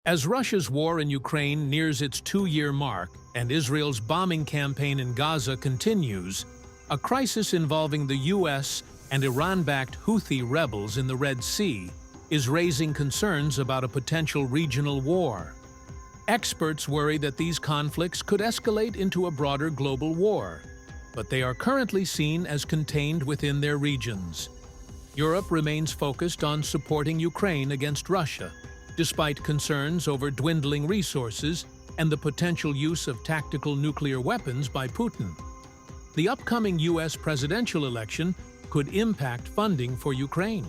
As Russia's war in Ukraine nears its 2-year mark and Israel's bombing campaign in Gaza continues, a crisis involving the U.S. and Iran-backed Houthi rebels in the Red Sea is raising concerns about a potential regional war. Experts worry that these conflicts could escalate into a broader global war, but they are currently seen as contained within their regions. Europe remains focused on supporting Ukraine against Russia, despite concerns over dwindling resources and the potential use of tactical nuclear weapons by Putin. The upcoming U.S. presidential election could impact funding for Ukraine.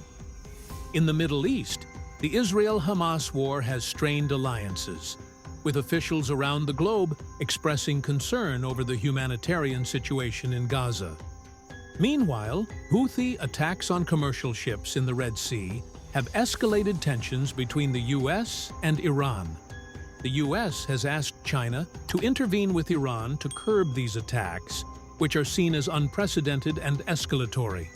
In the Middle East, the Israel-Hamas war has strained alliances, with officials around the globe expressing concern over the humanitarian situation in Gaza. Meanwhile, Houthi attacks on commercial ships in the Red Sea have escalated tensions between the U.S. and Iran. The U.S. has asked China to intervene with Iran to curb these attacks, which are seen as unprecedented and escalatory.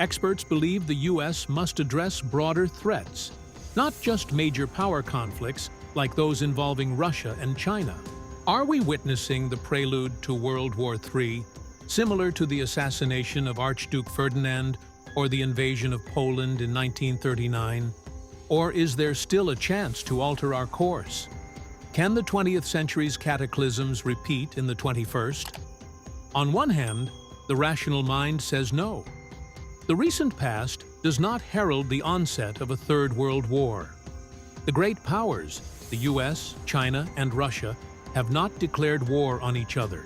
Experts believe the U.S. must address broader threats, not just major power conflicts like those involving Russia and China. Are we witnessing the prelude to World War III, similar to the assassination of Archduke Ferdinand or the invasion of Poland in 1939? Or is there still a chance to alter our course? Can the 20th century's cataclysms repeat in the 21st? On one hand, the rational mind says no. The recent past does not herald the onset of a Third World War. The great powers, the US, China, and Russia, have not declared war on each other.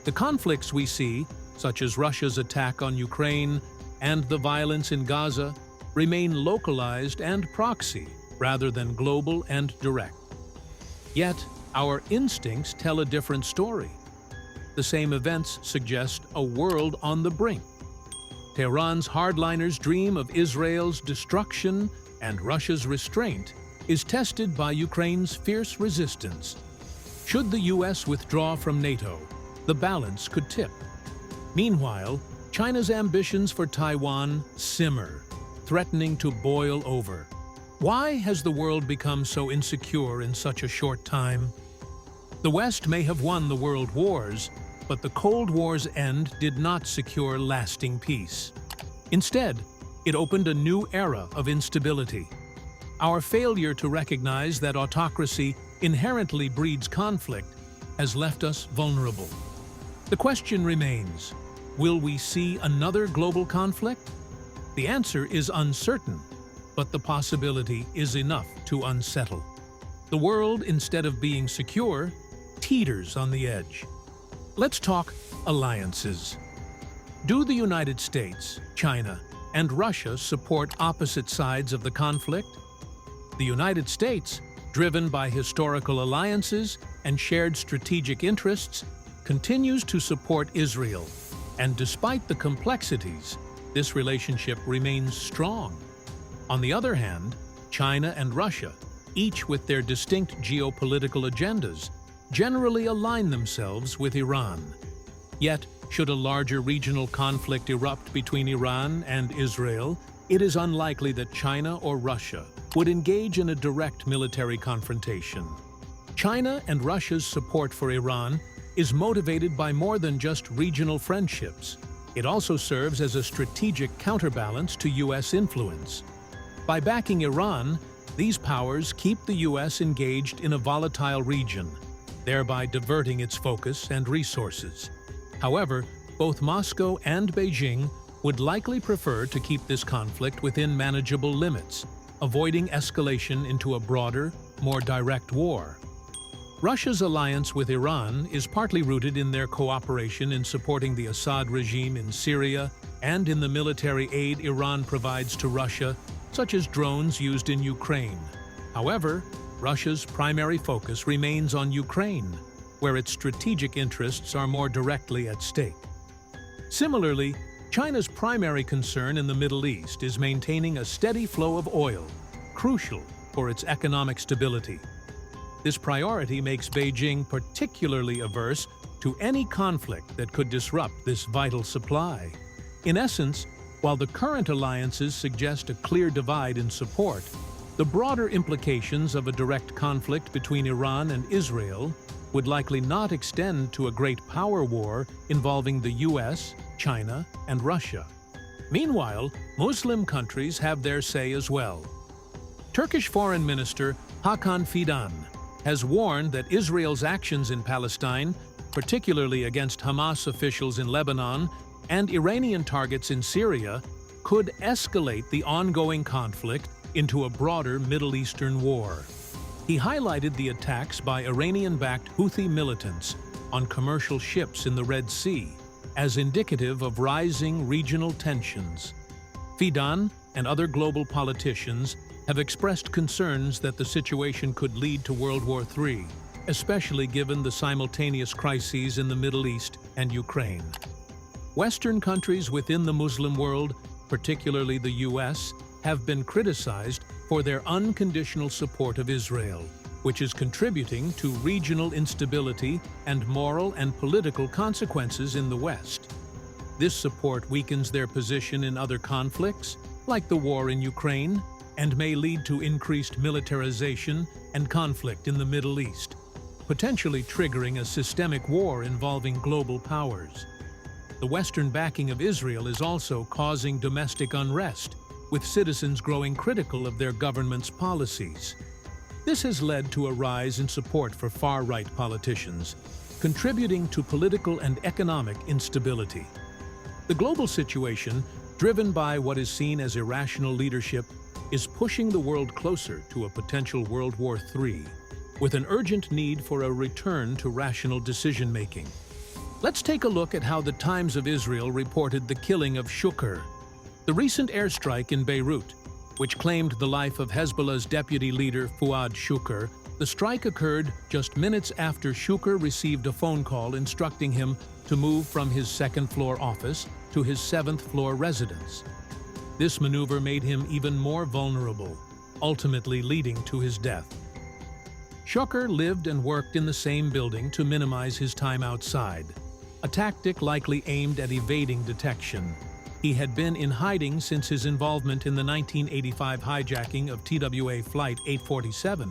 The conflicts we see, such as Russia's attack on Ukraine and the violence in Gaza, remain localized and proxy rather than global and direct. Yet, our instincts tell a different story. The same events suggest a world on the brink. Tehran's hardliners' dream of Israel's destruction and Russia's restraint is tested by Ukraine's fierce resistance. Should the U.S. withdraw from NATO, the balance could tip. Meanwhile, China's ambitions for Taiwan simmer, threatening to boil over. Why has the world become so insecure in such a short time? The West may have won the world wars, but the Cold War's end did not secure lasting peace. Instead, it opened a new era of instability. Our failure to recognize that autocracy inherently breeds conflict has left us vulnerable. The question remains, will we see another global conflict? The answer is uncertain, but the possibility is enough to unsettle. The world, instead of being secure, teeters on the edge. Let's talk alliances. Do the United States, China, and Russia support opposite sides of the conflict? The United States, driven by historical alliances and shared strategic interests, continues to support Israel, and despite the complexities, this relationship remains strong. On the other hand, China and Russia, each with their distinct geopolitical agendas, generally align themselves with Iran. Yet, should a larger regional conflict erupt between Iran and Israel, it is unlikely that China or Russia would engage in a direct military confrontation. China and Russia's support for Iran is motivated by more than just regional friendships. It also serves as a strategic counterbalance to U.S. influence. By backing Iran, these powers keep the U.S. engaged in a volatile region, thereby diverting its focus and resources. However, both Moscow and Beijing would likely prefer to keep this conflict within manageable limits, avoiding escalation into a broader, more direct war. Russia's alliance with Iran is partly rooted in their cooperation in supporting the Assad regime in Syria and in the military aid Iran provides to Russia, such as drones used in Ukraine. However, Russia's primary focus remains on Ukraine, where its strategic interests are more directly at stake. Similarly, China's primary concern in the Middle East is maintaining a steady flow of oil, crucial for its economic stability. This priority makes Beijing particularly averse to any conflict that could disrupt this vital supply. In essence, while the current alliances suggest a clear divide in support, The broader implications of a direct conflict between Iran and Israel would likely not extend to a great power war involving the US, China, and Russia. Meanwhile, Muslim countries have their say as well. Turkish Foreign Minister Hakan Fidan has warned that Israel's actions in Palestine, particularly against Hamas officials in Lebanon and Iranian targets in Syria, could escalate the ongoing conflict into a broader Middle Eastern war. He highlighted the attacks by Iranian-backed Houthi militants on commercial ships in the Red Sea as indicative of rising regional tensions. Fidan and other global politicians have expressed concerns that the situation could lead to World War III, especially given the simultaneous crises in the Middle East and Ukraine. Western countries within the Muslim world, particularly the US, have been criticized for their unconditional support of Israel, which is contributing to regional instability and moral and political consequences in the West. This support weakens their position in other conflicts, like the war in Ukraine, and may lead to increased militarization and conflict in the Middle East, potentially triggering a systemic war involving global powers. The Western backing of Israel is also causing domestic unrest, with citizens growing critical of their government's policies. This has led to a rise in support for far-right politicians, contributing to political and economic instability. The global situation, driven by what is seen as irrational leadership, is pushing the world closer to a potential World War III, with an urgent need for a return to rational decision-making. Let's take a look at how the Times of Israel reported the killing of Shukr, the recent airstrike in Beirut, which claimed the life of Hezbollah's deputy leader Fuad Shukr. The strike occurred just minutes after Shukr received a phone call instructing him to move from his second-floor office to his seventh-floor residence. This maneuver made him even more vulnerable, ultimately leading to his death. Shukr lived and worked in the same building to minimize his time outside, a tactic likely aimed at evading detection. He had been in hiding since his involvement in the 1985 hijacking of TWA Flight 847,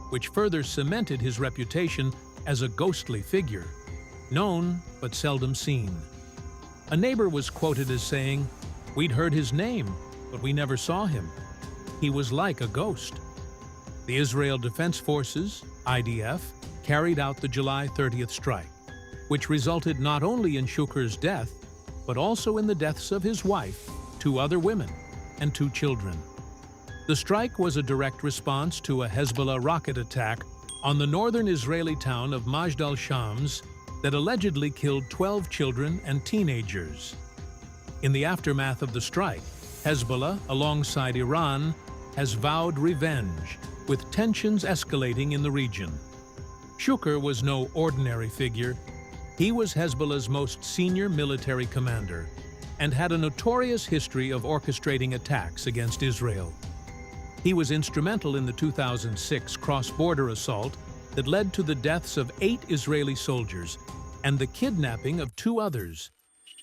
which further cemented his reputation as a ghostly figure, known but seldom seen. A neighbor was quoted as saying, "We'd heard his name, but we never saw him. He was like a ghost." The Israel Defense Forces, IDF, carried out the July 30th strike, which resulted not only in Shukr's death, but also in the deaths of his wife, 2 other women, and 2 children. The strike was a direct response to a Hezbollah rocket attack on the northern Israeli town of Majd al-Shams that allegedly killed 12 children and teenagers. In the aftermath of the strike, Hezbollah, alongside Iran, has vowed revenge, with tensions escalating in the region. Shukr was no ordinary figure. He was Hezbollah's most senior military commander and had a notorious history of orchestrating attacks against Israel. He was instrumental in the 2006 cross-border assault that led to the deaths of 8 Israeli soldiers and the kidnapping of 2 others,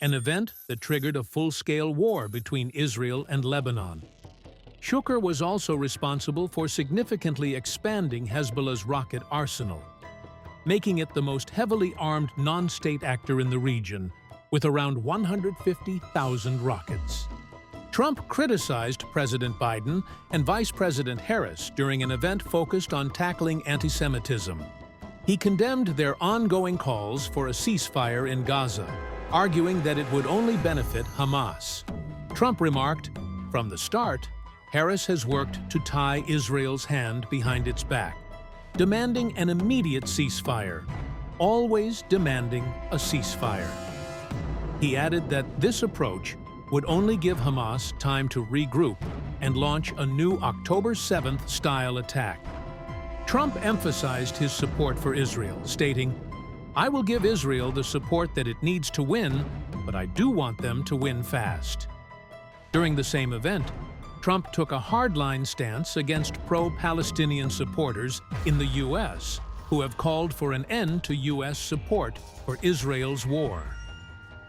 an event that triggered a full-scale war between Israel and Lebanon. Shukr was also responsible for significantly expanding Hezbollah's rocket arsenal, making it the most heavily armed non-state actor in the region, with around 150,000 rockets. Trump criticized President Biden and Vice President Harris during an event focused on tackling anti-Semitism. He condemned their ongoing calls for a ceasefire in Gaza, arguing that it would only benefit Hamas. Trump remarked, "From the start, Harris has worked to tie Israel's hand behind its back, demanding an immediate ceasefire, always demanding a ceasefire." He added that this approach would only give Hamas time to regroup and launch a new October 7th style attack. Trump emphasized his support for Israel, stating, "I will give Israel the support that it needs to win, but I do want them to win fast." During the same event, Trump took a hardline stance against pro-Palestinian supporters in the U.S., who have called for an end to U.S. support for Israel's war.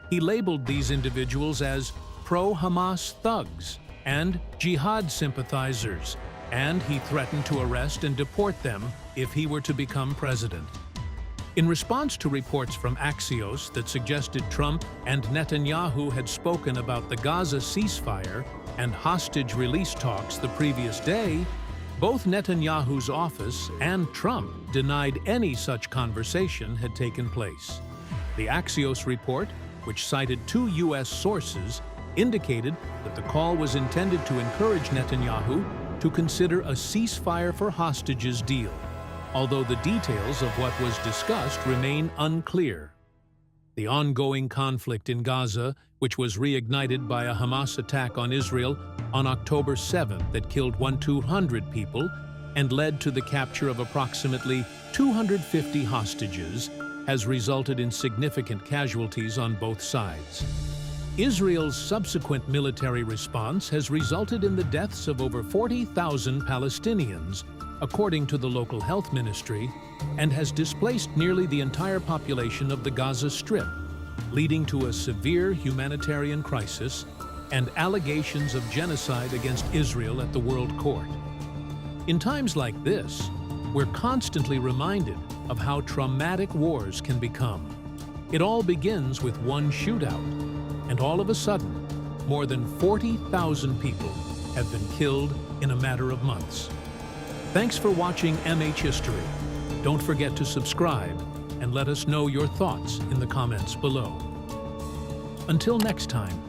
He labeled these individuals as pro-Hamas thugs and jihad sympathizers, and he threatened to arrest and deport them if he were to become president. In response to reports from Axios that suggested Trump and Netanyahu had spoken about the Gaza ceasefire and hostage release talks the previous day, both Netanyahu's office and Trump denied any such conversation had taken place. The Axios report, which cited 2 U.S. sources, indicated that the call was intended to encourage Netanyahu to consider a ceasefire for hostages deal, although the details of what was discussed remain unclear. The ongoing conflict in Gaza, which was reignited by a Hamas attack on Israel on October 7th that killed 200 people and led to the capture of approximately 250 hostages, has resulted in significant casualties on both sides. Israel's subsequent military response has resulted in the deaths of over 40,000 Palestinians, according to the local health ministry, and has displaced nearly the entire population of the Gaza Strip, leading to a severe humanitarian crisis and allegations of genocide against Israel at the World Court. In times like this, we're constantly reminded of how traumatic wars can become. It all begins with one shootout, and all of a sudden, more than 40,000 people have been killed in a matter of months. Thanks for watching MH History. Don't forget to subscribe and let us know your thoughts in the comments below. Until next time.